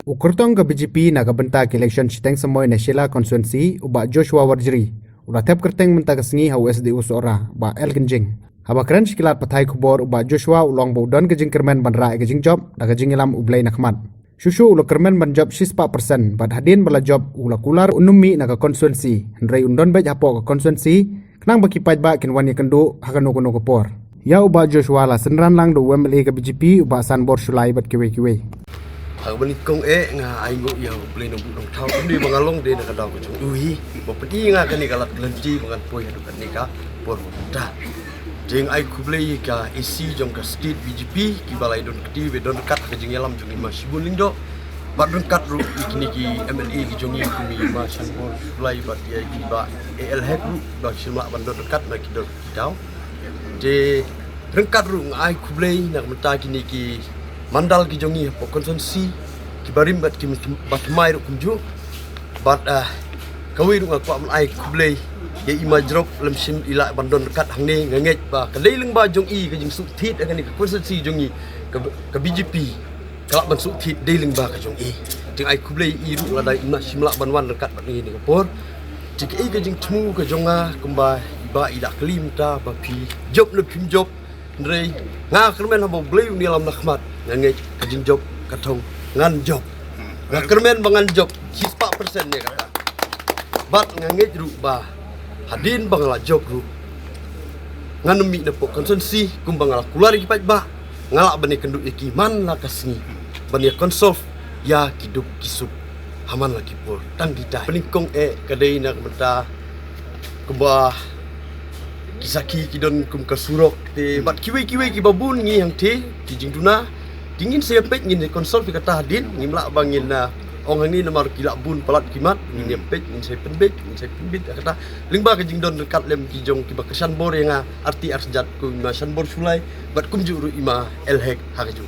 Ukurtong ke BJP nak bentak election siteng semoy na Sheila constituency uba Joshua Warjiri. Udah tep kerteng bentak kesengi hau SDU seora ba El Genjing. Haba keren sikilat patai kubor uba Joshua ulong baudon kejing kermen bandra kejing job da kejing ilam ublay nakmat. Susu ulo kermen ban job 6% bad hadin bala job ula kular unumi nak constituency. Hendrai undon bej hapo ke constituency kenang baki paj ba kinwan yakendu hakanu kuno kopor. Ya uba Joshua la senran lang do WMLA ke BJP uba Sanbor Sulai bat kiwe-kiwe. Hang bani kong nga ai ngo yang boleh nombor dong thau di bangalong de nak daw ko ui bo pedi nga kani kalat lenci bangan poi hadu kan nika por da jeng ai kublei ka isi jong ka state BJP ki balai don kti be don kat ka jeng yalam jong ma sibun lindo bat don kat ru ikini ki MLA ki jong ku mi ma Sanbor Sulai bat ya ki ba AL hek ru ba silma ban don kat na ki don daw je rengkat ru ai kublei nak menta kini ki mandal ki jongi po konsensi ki barim bat ki bat mai ru kumju bat kawi ru ngak am ai kublei ye ima drop lem sim ila bandon dekat hang ne nganget ba kadai leng ba jong i ka jing su thit akan ni konsensi jongi ka BJP kalak ban su thit dei leng ba ka jong i jing ai kublei i ru la dai ima simla ban wan dekat bat ni ka por jik i ka jing tmu ka jonga kumba ba ida klim ta ba pi job le pim job Ndrei nga kermen habo bleu ni alam nakmat ngange kajing job katong ngan job nga kermen bangan job 6% ni kata bat ngange ru ba hadin bangala job ru ngan mi na po konsensi kum bangala kulari paj ba ngala bani kenduk iki man la kasni bani konsolf ya kidup kisuk haman lagi por tang didai peningkong kadai nak menta kuba kisaki kidon kum kasurok te bat kiwe ki babun ngi hang te ki jingduna dingin saya pet ngin konsol fi kata hadin ngimla bangin na ong ni nomor kilak bun palat kimat ngin pet ngin saya penbet ngin saya penbit kata lingba ke jingdon dekat lem ki jong ki bakesan bor yang arti arsjat ku ma Sanbor Sulai bat kum juru ima El Hek ha ke jung